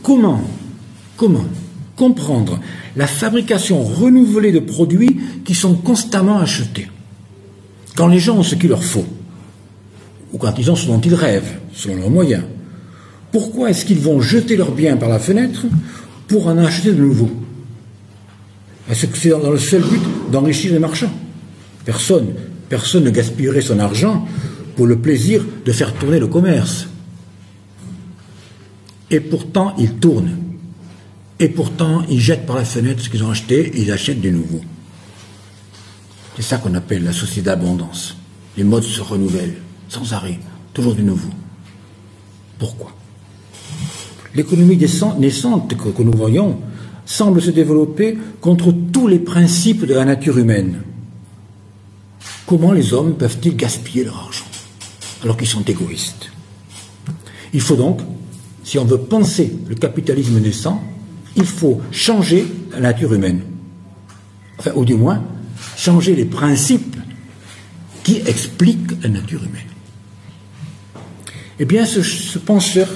Comment comprendre la fabrication renouvelée de produits qui sont constamment achetés, quand les gens ont ce qu'il leur faut, ou quand ils ont ce dont ils rêvent, selon leurs moyens? Pourquoi est-ce qu'ils vont jeter leurs biens par la fenêtre pour en acheter de nouveaux? Est-ce que c'est dans le seul but d'enrichir les marchands? Personne ne gaspillerait son argent pour le plaisir de faire tourner le commerce. Et pourtant, ils tournent. Et pourtant, ils jettent par la fenêtre ce qu'ils ont acheté et ils achètent du nouveau. C'est ça qu'on appelle la société d'abondance. Les modes se renouvellent, sans arrêt, toujours du nouveau. Pourquoi? L'économie naissante que nous voyons semble se développer contre tous les principes de la nature humaine. Comment les hommes peuvent-ils gaspiller leur argent alors qu'ils sont égoïstes? Il faut donc, si on veut penser le capitalisme naissant, il faut changer la nature humaine. Enfin, ou du moins, changer les principes qui expliquent la nature humaine. Eh bien, ce penseur,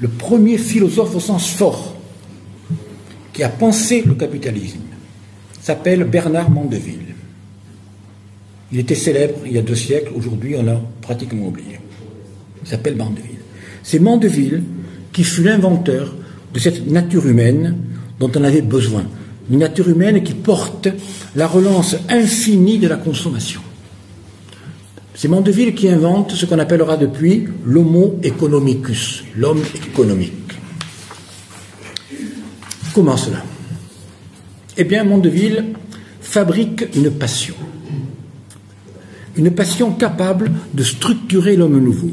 le premier philosophe au sens fort, qui a pensé le capitalisme, s'appelle Bernard Mandeville. Il était célèbre il y a 2 siècles, aujourd'hui on l'a pratiquement oublié. Il s'appelle Mandeville. C'est Mandeville qui fut l'inventeur de cette nature humaine dont on avait besoin. Une nature humaine qui porte la relance infinie de la consommation. C'est Mandeville qui invente ce qu'on appellera depuis l'homo economicus, l'homme économique. Comment cela? Eh bien, Mandeville fabrique une passion capable de structurer l'homme nouveau,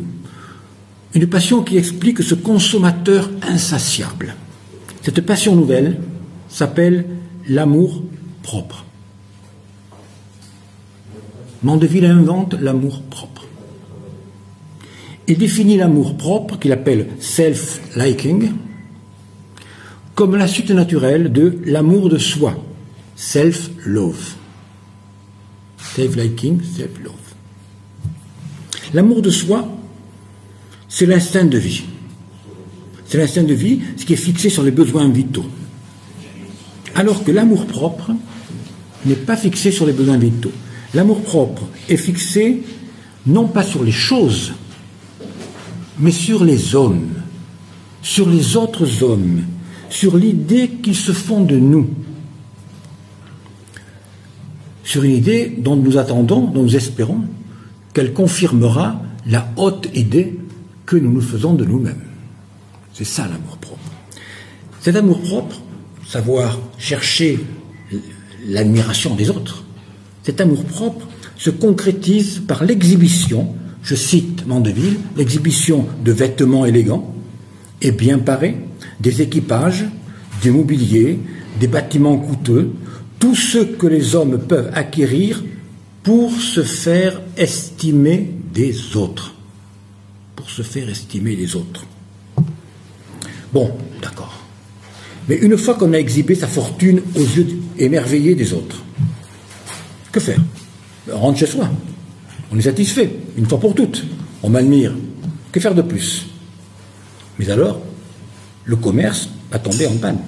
une passion qui explique ce consommateur insatiable. Cette passion nouvelle s'appelle l'amour propre. Mandeville invente l'amour propre. Il définit l'amour propre, qu'il appelle self-liking, comme la suite naturelle de l'amour de soi, self-love. Self-liking, self-love. L'amour de soi, c'est l'instinct de vie. C'est l'instinct de vie, ce qui est fixé sur les besoins vitaux. Alors que l'amour-propre n'est pas fixé sur les besoins vitaux. L'amour-propre est fixé non pas sur les choses, mais sur les hommes, sur les autres hommes, sur l'idée qu'ils se font de nous. Sur une idée dont nous attendons, dont nous espérons qu'elle confirmera la haute idée que nous nous faisons de nous-mêmes. C'est ça l'amour-propre. Cet amour-propre, savoir chercher l'admiration des autres, cet amour-propre se concrétise par l'exhibition, je cite Mandeville, l'exhibition de vêtements élégants et bien parés, des équipages, du mobilier, des bâtiments coûteux, tout ce que les hommes peuvent acquérir pour se faire estimer des autres. Pour se faire estimer des autres. Bon, d'accord. Mais une fois qu'on a exhibé sa fortune aux yeux émerveillés des autres, que faire? On rentre chez soi. On est satisfait, une fois pour toutes. On m'admire. Que faire de plus? Mais alors, le commerce a tombé en panne.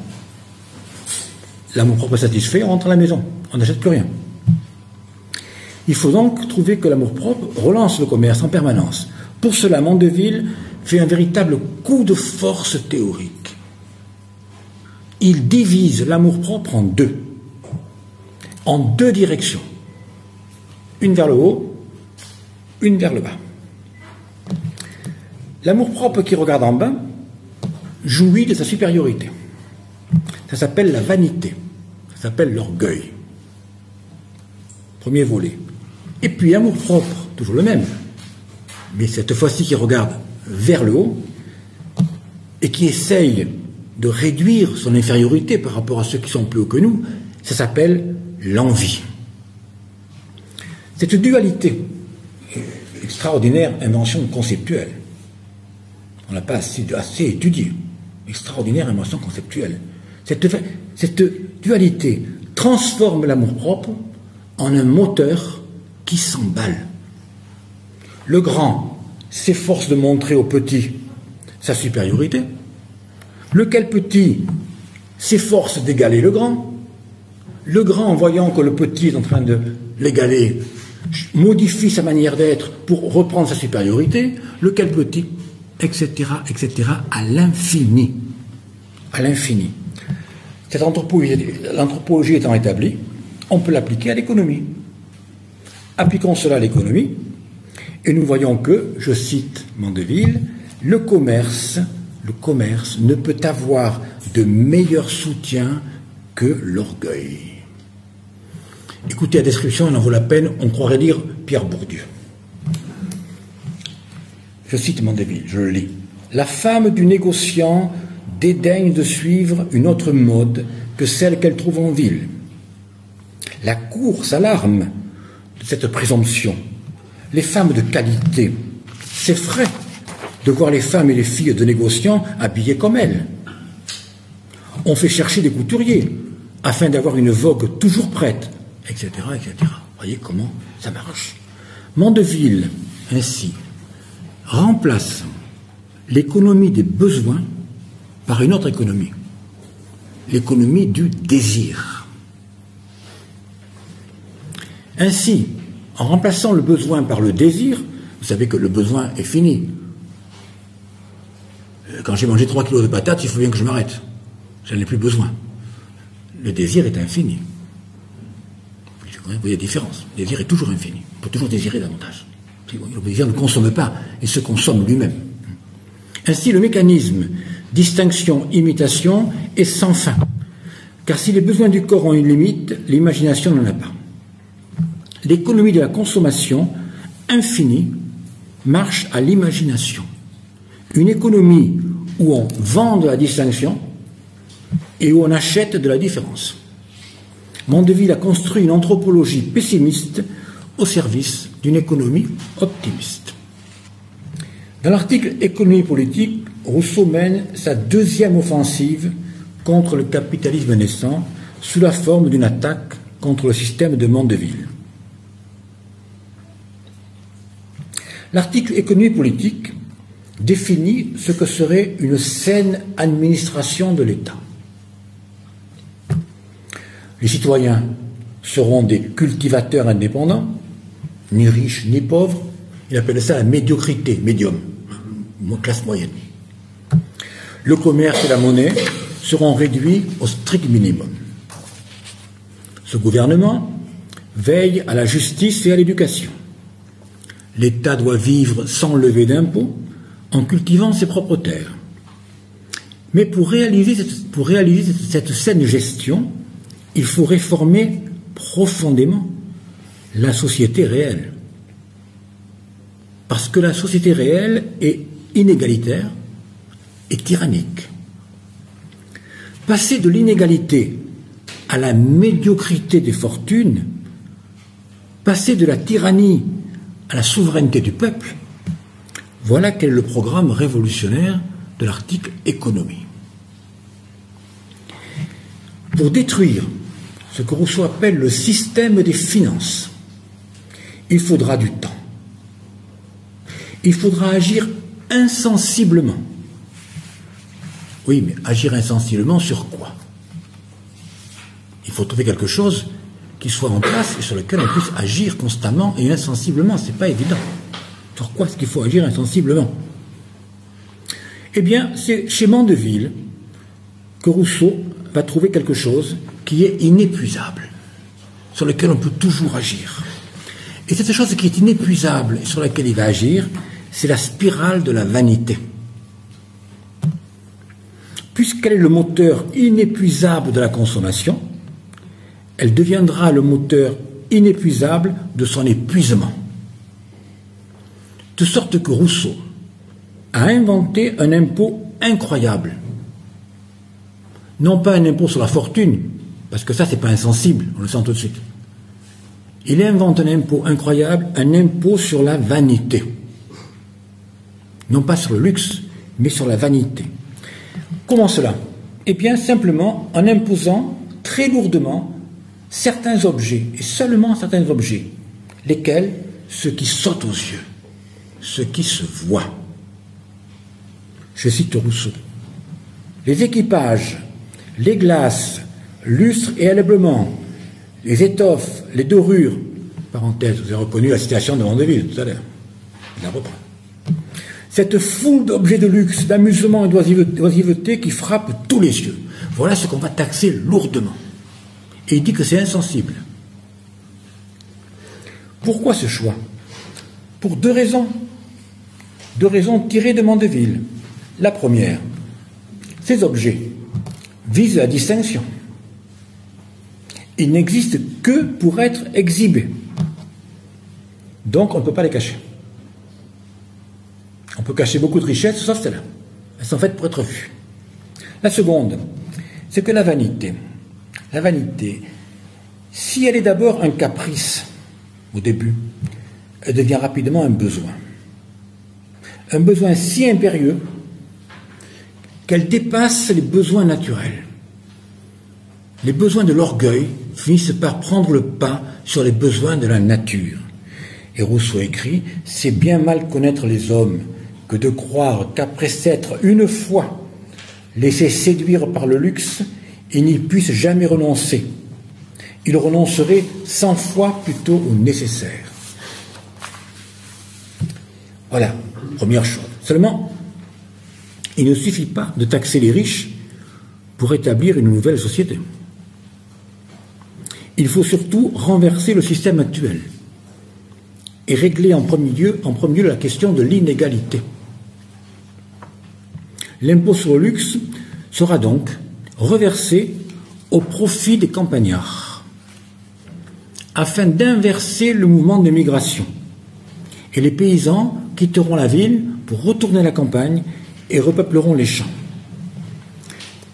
L'amour-propre satisfait, on rentre à la maison. On n'achète plus rien. Il faut donc trouver que l'amour-propre relance le commerce en permanence. Pour cela, Mandeville fait un véritable coup de force théorique. Il divise l'amour-propre en deux directions. Une vers le haut, une vers le bas. L'amour-propre qui regarde en bas jouit de sa supériorité. Ça s'appelle la vanité. Ça s'appelle l'orgueil. Premier volet. Et puis l'amour-propre, toujours le même, mais cette fois-ci qui regarde vers le haut et qui essaye de réduire son infériorité par rapport à ceux qui sont plus hauts que nous, ça s'appelle l'envie. Cette dualité, extraordinaire invention conceptuelle, on n'a pas assez étudié, extraordinaire invention conceptuelle, cette dualité transforme l'amour-propre en un moteur qui s'emballe. Le grand s'efforce de montrer au petit sa supériorité, Lequel petit s'efforce d'égaler le grand en voyant que le petit est en train de l'égaler, modifie sa manière d'être pour reprendre sa supériorité, lequel petit, etc., etc., à l'infini. À l'infini. Cette l'anthropologie étant établie, on peut l'appliquer à l'économie. Appliquons cela à l'économie, et nous voyons que, je cite Mandeville, le commerce ne peut avoir de meilleur soutien que l'orgueil. Écoutez la description, il en vaut la peine, on croirait lire Pierre Bourdieu. Je cite Mandeville, je le lis. La femme du négociant dédaigne de suivre une autre mode que celle qu'elle trouve en ville. La cour s'alarme de cette présomption. Les femmes de qualité s'effraient de voir les femmes et les filles de négociants habillées comme elles. On fait chercher des couturiers afin d'avoir une vogue toujours prête, etc., etc. Vous voyez comment ça marche. Mandeville, ainsi, remplace l'économie des besoins par une autre économie, l'économie du désir. Ainsi, en remplaçant le besoin par le désir, vous savez que le besoin est fini. Quand j'ai mangé 3 kilos de patates, il faut bien que je m'arrête. Je n'en ai plus besoin. Le désir est infini. Vous voyez la différence. Le désir est toujours infini. On peut toujours désirer davantage. Le désir ne consomme pas, il se consomme lui-même. Ainsi, le mécanisme distinction-imitation est sans fin. Car si les besoins du corps ont une limite, l'imagination n'en a pas. L'économie de la consommation infinie marche à l'imagination. Une économie où on vend de la distinction et où on achète de la différence. Mandeville a construit une anthropologie pessimiste au service d'une économie optimiste. Dans l'article « Économie politique », Rousseau mène sa deuxième offensive contre le capitalisme naissant sous la forme d'une attaque contre le système de Mandeville. L'article « Économie politique » définit ce que serait une saine administration de l'État. Les citoyens seront des cultivateurs indépendants, ni riches ni pauvres. Il appelle ça la médiocrité, médium, classe moyenne. Le commerce et la monnaie seront réduits au strict minimum. Ce gouvernement veille à la justice et à l'éducation. L'État doit vivre sans lever d'impôts, en cultivant ses propres terres. Mais pour réaliser cette saine gestion, il faut réformer profondément la société réelle. Parce que la société réelle est inégalitaire et tyrannique. Passer de l'inégalité à la médiocrité des fortunes, passer de la tyrannie à la souveraineté du peuple, voilà quel est le programme révolutionnaire de l'article « Économie ». Pour détruire ce que Rousseau appelle le système des finances, il faudra du temps. Il faudra agir insensiblement. Oui, mais agir insensiblement sur quoi? Il faut trouver quelque chose qui soit en place et sur lequel on puisse agir constamment et insensiblement. Ce n'est pas évident. Sur quoi est-ce qu'il faut agir insensiblement? Eh bien, c'est chez Mandeville que Rousseau va trouver quelque chose qui est inépuisable, sur lequel on peut toujours agir. Et cette chose qui est inépuisable et sur laquelle il va agir, c'est la spirale de la vanité. Puisqu'elle est le moteur inépuisable de la consommation, elle deviendra le moteur inépuisable de son épuisement. De sorte que Rousseau a inventé un impôt incroyable. Non pas un impôt sur la fortune, parce que ça, c'est pas insensible, on le sent tout de suite. Il invente un impôt incroyable, un impôt sur la vanité. Non pas sur le luxe, mais sur la vanité. Comment cela? Eh bien, simplement en imposant très lourdement certains objets, et seulement certains objets, lesquels? Ceux qui sautent aux yeux, ceux qui se voient. Je cite Rousseau. les équipages, les glaces, lustres et ameublements, les étoffes, les dorures, parenthèse, vous avez reconnu la citation de Mandeville tout à l'heure, il la reprend. Cette foule d'objets de luxe, d'amusement et d'oisiveté qui frappe tous les yeux, voilà ce qu'on va taxer lourdement. Et il dit que c'est insensible. Pourquoi ce choix? Pour deux raisons. Deux raisons tirées de Mandeville. La première, ces objets visent la distinction. Ils n'existent que pour être exhibés. Donc on ne peut pas les cacher. On peut cacher beaucoup de richesses, sauf celle-là. Elles sont faites pour être vues. La seconde, c'est que la vanité, si elle est d'abord un caprice au début, elle devient rapidement un besoin. Un besoin si impérieux qu'elle dépasse les besoins naturels. Les besoins de l'orgueil finissent par prendre le pas sur les besoins de la nature. Et Rousseau écrit « C'est bien mal connaître les hommes que de croire qu'après s'être une fois laissés séduire par le luxe, ils n'y puissent jamais renoncer. Ils renonceraient 100 fois plutôt au nécessaire. » Voilà, première chose. Seulement, il ne suffit pas de taxer les riches pour établir une nouvelle société. Il faut surtout renverser le système actuel et régler en premier lieu la question de l'inégalité. L'impôt sur le luxe sera donc reversé au profit des campagnards, afin d'inverser le mouvement de migration. Et les paysans quitteront la ville pour retourner à la campagne et repeupleront les champs.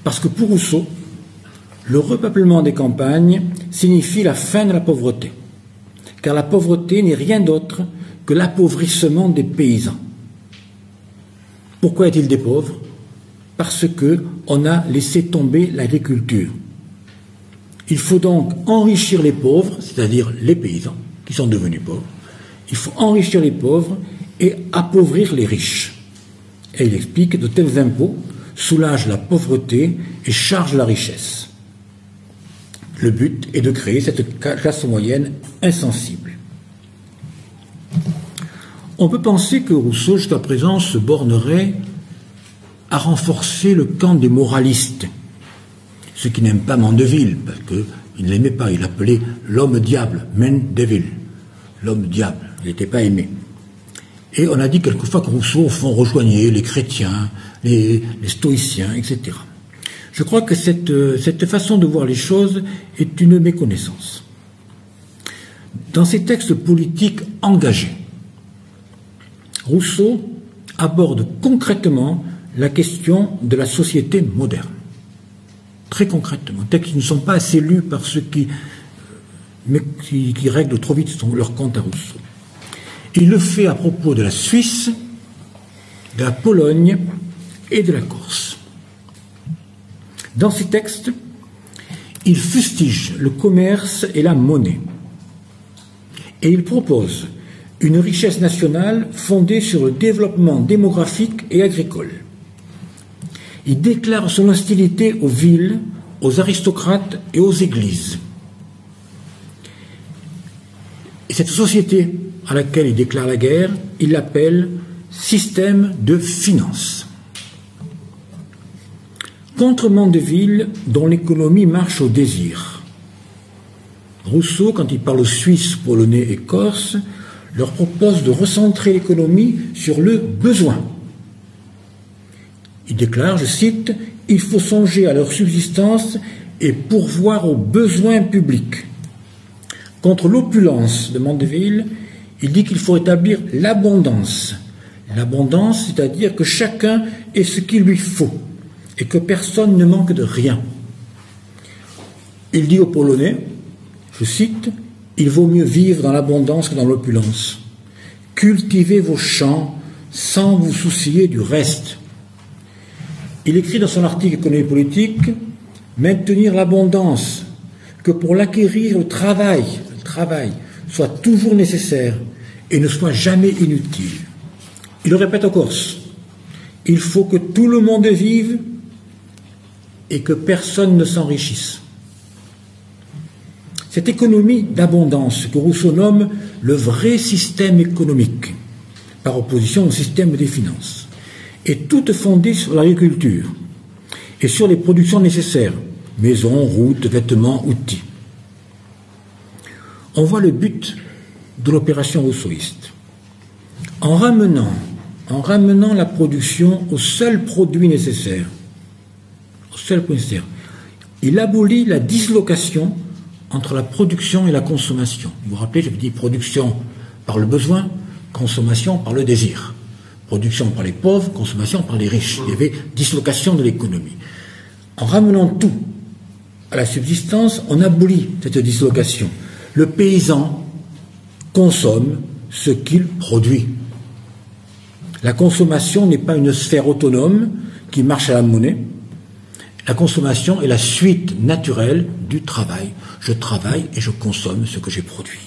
Parce que pour Rousseau, le repeuplement des campagnes signifie la fin de la pauvreté, car la pauvreté n'est rien d'autre que l'appauvrissement des paysans. Pourquoi est-il des pauvres? Parce qu'on a laissé tomber l'agriculture. Il faut donc enrichir les pauvres, c'est-à-dire les paysans, qui sont devenus pauvres. Il faut enrichir les pauvres et appauvrir les riches. Et il explique que de tels impôts soulagent la pauvreté et chargent la richesse. Le but est de créer cette classe moyenne insensible. On peut penser que Rousseau, jusqu'à présent, se bornerait à renforcer le camp des moralistes, ceux qui n'aiment pas Mandeville, parce qu'il ne l'aimait pas, il l'appelait l'homme diable, Mendeville, l'homme diable, il n'était pas aimé. Et on a dit quelquefois que Rousseau, au fond, rejoignait les chrétiens, les stoïciens, etc. Je crois que cette façon de voir les choses est une méconnaissance. Dans ses textes politiques engagés, Rousseau aborde concrètement la question de la société moderne. Très concrètement. Textes qui ne sont pas assez lus par ceux qui règlent trop vite leur compte à Rousseau. Il le fait à propos de la Suisse, de la Pologne et de la Corse. Dans ces textes, il fustige le commerce et la monnaie. Et il propose une richesse nationale fondée sur le développement démographique et agricole. Il déclare son hostilité aux villes, aux aristocrates et aux églises. Et cette société à laquelle il déclare la guerre, il l'appelle système de finance. Contre Mandeville, dont l'économie marche au désir. Rousseau, quand il parle aux Suisses, Polonais et Corses, leur propose de recentrer l'économie sur le besoin. Il déclare, je cite, « Il faut songer à leur subsistance et pourvoir aux besoins publics. » Contre l'opulence de Mandeville, il dit qu'il faut établir l'abondance. L'abondance, c'est-à-dire que chacun ait ce qu'il lui faut et que personne ne manque de rien. Il dit aux Polonais, je cite, « Il vaut mieux vivre dans l'abondance que dans l'opulence. Cultivez vos champs sans vous soucier du reste. » Il écrit dans son article Économie politique, « Maintenir l'abondance, que pour l'acquérir le travail soit toujours nécessaire et ne soit jamais inutile. » Il le répète en Corse, « Il faut que tout le monde vive et que personne ne s'enrichisse. Cette économie d'abondance que Rousseau nomme le vrai système économique, par opposition au système des finances, est toute fondée sur l'agriculture et sur les productions nécessaires, maisons, routes, vêtements, outils. On voit le but de l'opération rousseauiste. En ramenant la production au seul produit nécessaire, il abolit la dislocation entre la production et la consommation. Vous vous rappelez, j'avais dit production par le besoin, consommation par le désir. Production par les pauvres, consommation par les riches. Il y avait dislocation de l'économie. En ramenant tout à la subsistance, on abolit cette dislocation. Le paysan consomme ce qu'il produit. La consommation n'est pas une sphère autonome qui marche à la monnaie. La consommation est la suite naturelle du travail. Je travaille et je consomme ce que j'ai produit.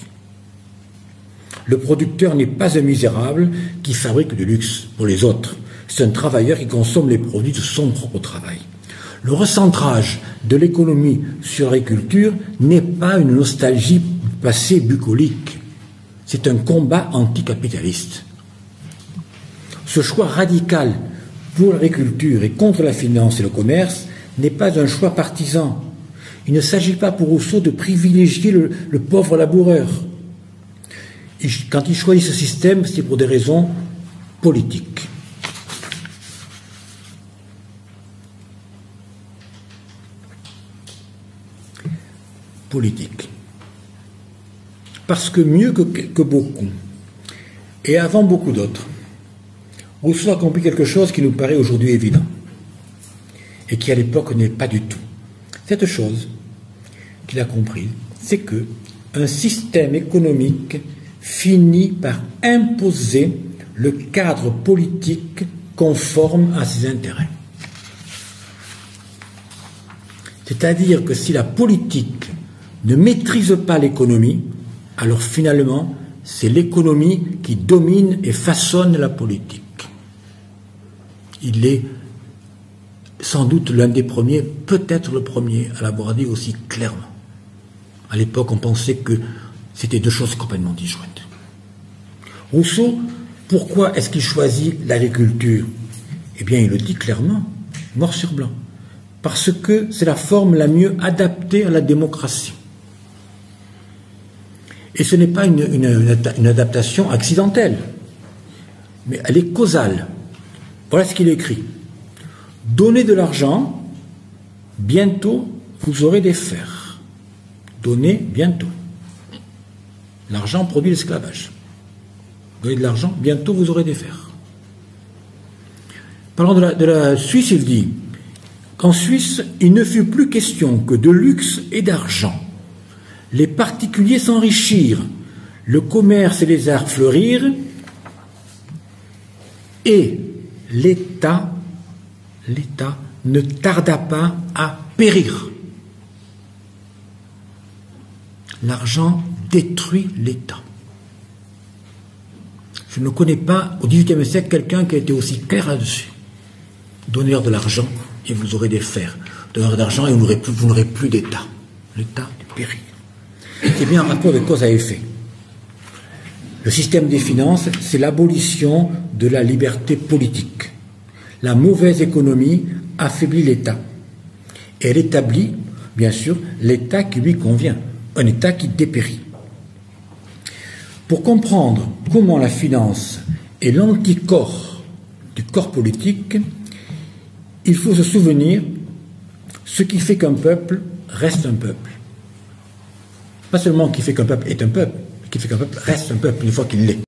Le producteur n'est pas un misérable qui fabrique du luxe pour les autres. C'est un travailleur qui consomme les produits de son propre travail. Le recentrage de l'économie sur l'agriculture n'est pas une nostalgie passée bucolique. C'est un combat anticapitaliste. Ce choix radical pour l'agriculture et contre la finance et le commerce n'est pas un choix partisan. Il ne s'agit pas pour Rousseau de privilégier le pauvre laboureur. Quand il choisit ce système, c'est pour des raisons politiques. Parce que mieux que beaucoup, et avant beaucoup d'autres, Rousseau a compris quelque chose qui nous paraît aujourd'hui évident, et qui à l'époque n'est pas du tout. Cette chose qu'il a compris, c'est que un système économique finit par imposer le cadre politique conforme à ses intérêts. C'est-à-dire que si la politique ne maîtrise pas l'économie, alors finalement, c'est l'économie qui domine et façonne la politique. Il est sans doute l'un des premiers, peut-être le premier, à l'avoir dit aussi clairement. À l'époque, on pensait que c'était deux choses complètement disjointes. Rousseau, pourquoi est-ce qu'il choisit l'agriculture? Eh bien, il le dit clairement, noir sur blanc. Parce que c'est la forme la mieux adaptée à la démocratie. Et ce n'est pas une adaptation accidentelle, mais elle est causale. Voilà ce qu'il écrit. Donnez de l'argent, bientôt vous aurez des fers. Donnez bientôt. L'argent produit l'esclavage. Donnez de l'argent, bientôt vous aurez des fers. Parlant de la Suisse, il dit qu'en Suisse, il ne fut plus question que de luxe et d'argent. Les particuliers s'enrichirent, le commerce et les arts fleurirent, et l'État ne tarda pas à périr. L'argent détruit l'État. Je ne connais pas, au XVIIIe siècle, quelqu'un qui a été aussi clair là-dessus. Donnez-leur de l'argent et vous aurez des fers. Donnez-leur d'argent et vous n'aurez plus d'État. L'État périt. C'est bien un rapport de cause à effet. Le système des finances, c'est l'abolition de la liberté politique. La mauvaise économie affaiblit l'État. Et elle établit, bien sûr, l'État qui lui convient, un État qui dépérit. Pour comprendre comment la finance est l'anticorps du corps politique, il faut se souvenir ce qui fait qu'un peuple reste un peuple. Pas seulement qui fait qu'un peuple est un peuple, qui fait qu'un peuple reste un peuple une fois qu'il l'est.